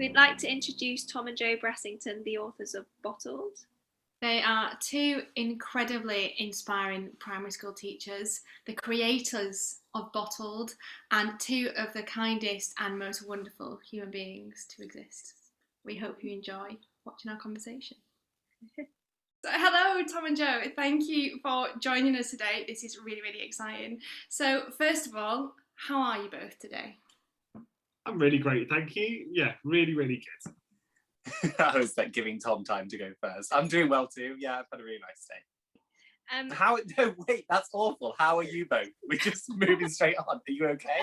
We'd like to introduce Tom and Joe Brassington, the authors of Bottled. They are two incredibly inspiring primary school teachers, the creators of Bottled, and two of the kindest and most wonderful human beings to exist. We hope you enjoy watching our conversation. So, hello, Tom and Joe. Thank you for joining us today. This is really, really exciting. So, first of all, how are you both today? I'm really great, thank you. Yeah, really, really good. I was like giving Tom time to go first. I'm doing well too. Yeah, I've had a really nice day. No, wait, that's awful. How are you both? We're just moving straight on. Are you okay?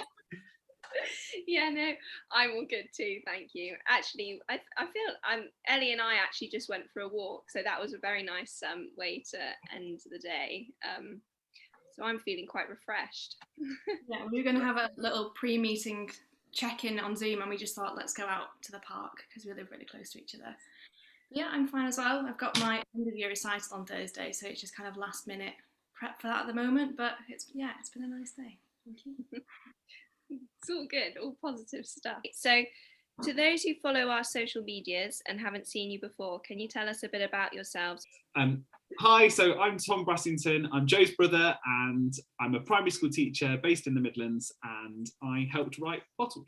Yeah, no, I'm all good too, thank you. Actually, I feel Ellie and I actually just went for a walk, so that was a very nice way to end the day. So I'm feeling quite refreshed. Yeah, we were going to have a little pre-meeting check-in on Zoom, and we just thought, let's go out to the park because we live really close to each other. Yeah, I'm fine as well. I've got my end of year recital on Thursday, so it's just kind of last minute prep for that at the moment, but it's been a nice day. Thank you. It's all good, all positive stuff. So to those who follow our social medias and haven't seen you before, can you tell us a bit about yourselves? Hi, so I'm Tom Brassington. I'm Joe's brother, and I'm a primary school teacher based in the Midlands, and I helped write Bottled.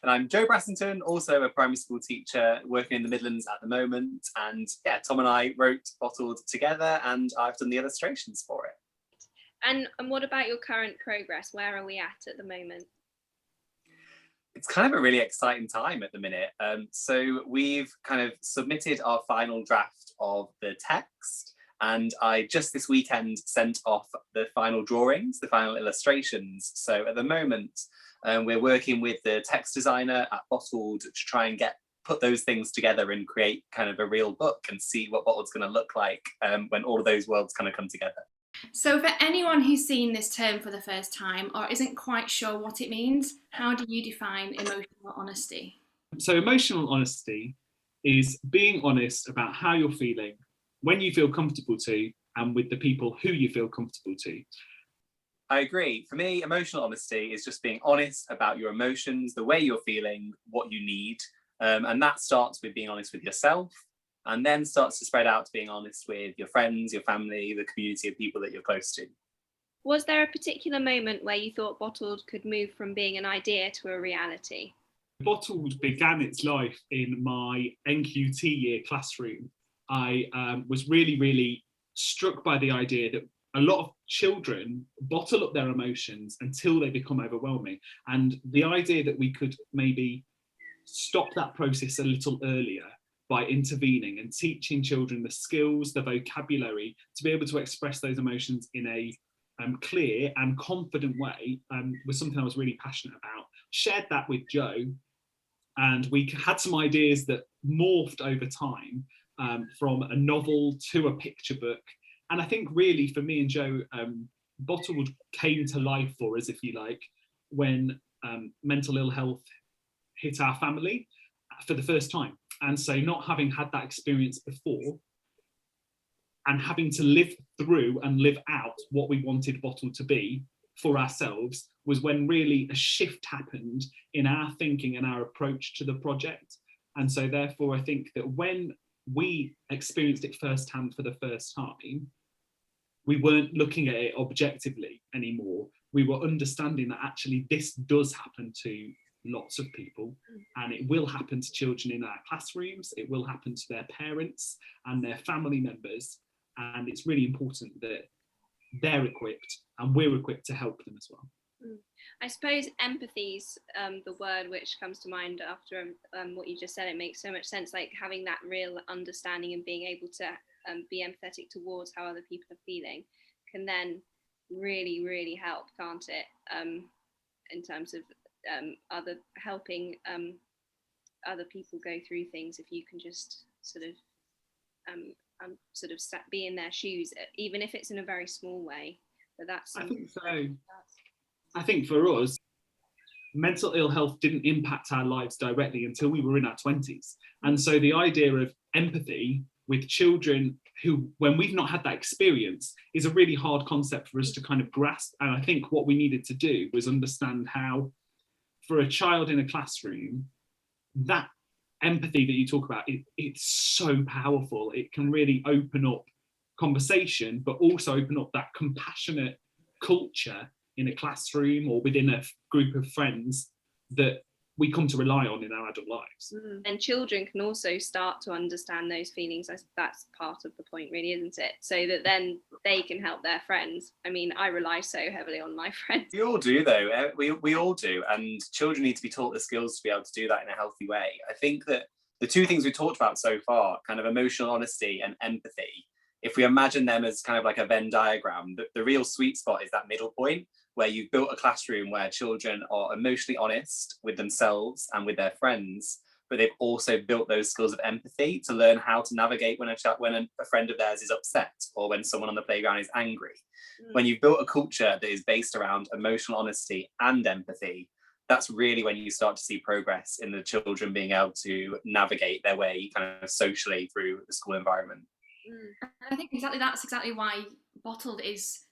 And I'm Joe Brassington, also a primary school teacher working in the Midlands at the moment. And yeah, Tom and I wrote Bottled together, and I've done the illustrations for it. And what about your current progress? Where are we at the moment? It's kind of a really exciting time at the minute. So we've kind of submitted our final draft of the text, and I just this weekend sent off the final drawings, the final illustrations. So at the moment, we're working with the text designer at Bottled to try and put those things together and create kind of a real book and see what Bottled's going to look like when all of those worlds kind of come together. So for anyone who's seen this term for the first time or isn't quite sure what it means, how do you define emotional honesty? So emotional honesty is being honest about how you're feeling, when you feel comfortable to, and with the people who you feel comfortable to. I agree. For me, emotional honesty is just being honest about your emotions, the way you're feeling, what you need. And that starts with being honest with yourself, and then starts to spread out to being honest with your friends, your family, the community of people that you're close to. Was there a particular moment where you thought Bottled could move from being an idea to a reality? Bottled began its life in my NQT year classroom. I was really, really struck by the idea that a lot of children bottle up their emotions until they become overwhelming. And the idea that we could maybe stop that process a little earlier by intervening and teaching children the skills, the vocabulary to be able to express those emotions in a clear and confident way was something I was really passionate about. Shared that with Joe, and we had some ideas that morphed over time from a novel to a picture book. And I think really for me and Joe, Bottled came to life for us, if you like, when mental ill health hit our family for the first time. And so not having had that experience before and having to live through and live out what we wanted Bottled to be for ourselves was when really a shift happened in our thinking and our approach to the project. And so therefore I think that when we experienced it firsthand for the first time, we weren't looking at it objectively anymore. We were understanding that actually this does happen to lots of people, and it will happen to children in our classrooms, it will happen to their parents and their family members, and it's really important that they're equipped and we're equipped to help them as well. I suppose empathy's the word which comes to mind after what you just said. It makes so much sense, like having that real understanding and being able to be empathetic towards how other people are feeling can then really, really help, can't it, in terms of helping other people go through things. If you can just sort of be in their shoes, even if it's in a very small way. But that's I think so. I think for us, mental ill health didn't impact our lives directly until we were in our 20s. And so the idea of empathy with children who, when we've not had that experience, is a really hard concept for us to kind of grasp. And I think what we needed to do was understand how, for a child in a classroom, that empathy that you talk about, it's so powerful. It can really open up conversation, but also open up that compassionate culture in a classroom or within a group of friends that we come to rely on in our adult lives. And children can also start to understand those feelings. That's part of the point, really, isn't it? So that then they can help their friends. I mean, I rely so heavily on my friends. We all do, though. We all do. And children need to be taught the skills to be able to do that in a healthy way. I think that the two things we talked about so far, kind of emotional honesty and empathy, if we imagine them as kind of like a Venn diagram, the real sweet spot is that middle point where you've built a classroom where children are emotionally honest with themselves and with their friends, but they've also built those skills of empathy to learn how to navigate when a friend of theirs is upset or when someone on the playground is angry. When you've built a culture that is based around emotional honesty and empathy, that's really when you start to see progress in the children being able to navigate their way kind of socially through the school environment. I think that's exactly why Bottled is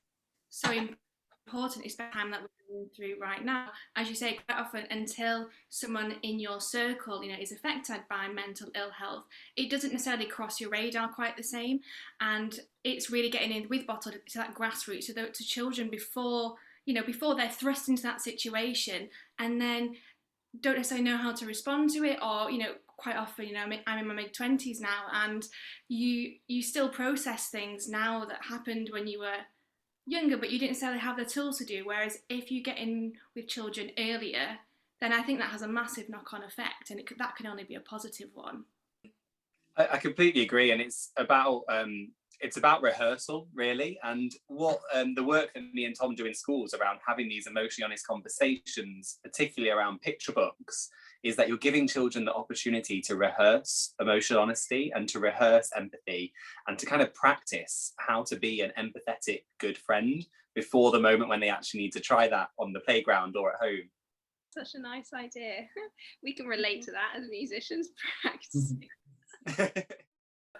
so important, especially the time that we're going through right now. As you say, quite often, until someone in your circle, is affected by mental ill health, it doesn't necessarily cross your radar quite the same. And it's really getting in with Bottled to that grassroots, to children before they're thrust into that situation, and then don't necessarily know how to respond to it, or quite often, I'm in my mid-20s now, and you still process things now that happened when you were younger, but you didn't necessarily have the tools to do. Whereas if you get in with children earlier, then I think that has a massive knock-on effect, and that can only be a positive one. I completely agree, and it's about rehearsal, really, and what the work that me and Tom do in schools around having these emotionally honest conversations, particularly around picture books, is that you're giving children the opportunity to rehearse emotional honesty and to rehearse empathy and to kind of practice how to be an empathetic, good friend before the moment when they actually need to try that on the playground or at home. Such a nice idea. We can relate to that as musicians practicing.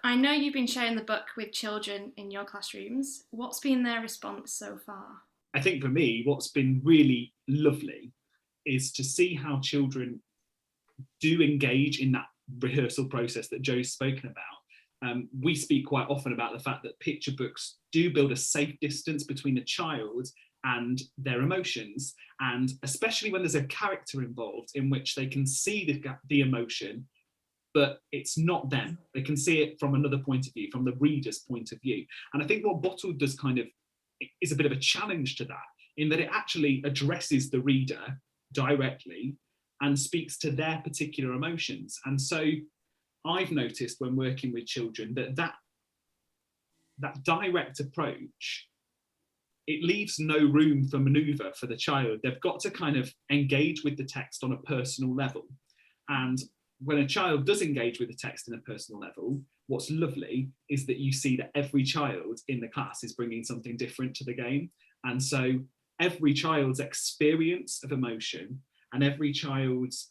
I know you've been sharing the book with children in your classrooms. What's been their response so far? I think for me, what's been really lovely is to see how children do engage in that rehearsal process that Joe's spoken about. We speak quite often about the fact that picture books do build a safe distance between a child and their emotions, and especially when there's a character involved in which they can see the emotion, but it's not them. They can see it from another point of view, from the reader's point of view. And I think what Bottled does kind of is a bit of a challenge to that, in that it actually addresses the reader directly and speaks to their particular emotions. And so I've noticed when working with children that direct approach, it leaves no room for manoeuvre for the child. They've got to kind of engage with the text on a personal level. And when a child does engage with the text in a personal level, what's lovely is that you see that every child in the class is bringing something different to the game. And so every child's experience of emotion and every child's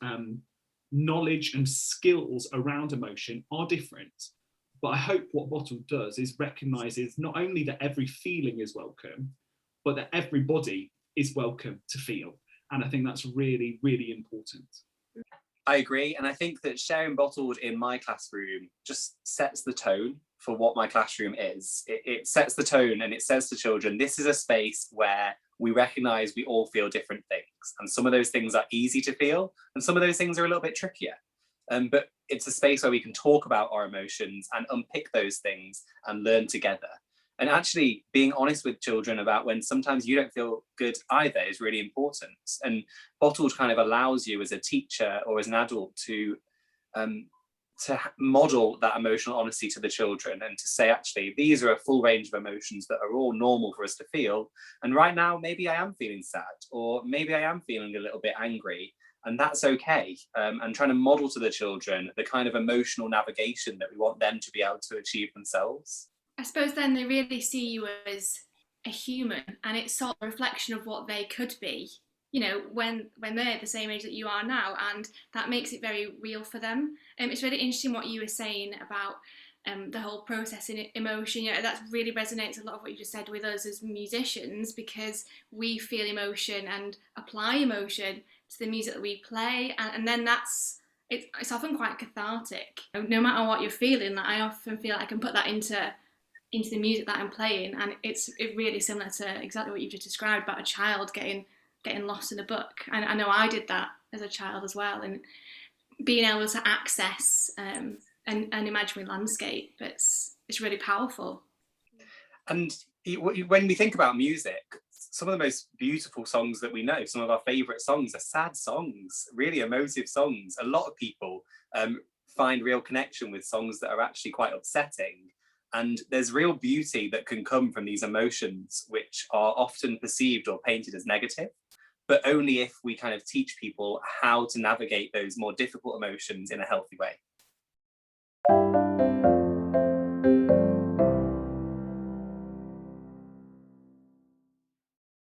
knowledge and skills around emotion are different. But I hope what Bottled does is recognises not only that every feeling is welcome, but that everybody is welcome to feel. And I think that's really, really important. I agree. And I think that sharing Bottled in my classroom just sets the tone for what my classroom is. It sets the tone, and it says to children, this is a space where we recognise we all feel different things. And some of those things are easy to feel, and some of those things are a little bit trickier. But it's a space where we can talk about our emotions and unpick those things and learn together. And actually being honest with children about when sometimes you don't feel good either is really important. And Bottled kind of allows you as a teacher or as an adult to model that emotional honesty to the children and to say, actually, these are a full range of emotions that are all normal for us to feel. And right now, maybe I am feeling sad, or maybe I am feeling a little bit angry, and that's okay. And trying to model to the children the kind of emotional navigation that we want them to be able to achieve themselves. I suppose then they really see you as a human, and it's sort of a reflection of what they could be, when they're the same age that you are now, and that makes it very real for them. It's really interesting what you were saying about the whole processing emotion. That really resonates a lot of what you just said with us as musicians, because we feel emotion and apply emotion to the music that we play, and then it's often quite cathartic. No matter what you're feeling, like I often feel I can put that into the music that I'm playing, and it's really similar to exactly what you've just described about a child getting lost in a book. And I know I did that as a child as well, and being able to access an imaginary landscape, it's really powerful. And when we think about music, some of the most beautiful songs that we know, some of our favourite songs, are sad songs, really emotive songs. A lot of people find real connection with songs that are actually quite upsetting. And there's real beauty that can come from these emotions, which are often perceived or painted as negative, but only if we kind of teach people how to navigate those more difficult emotions in a healthy way.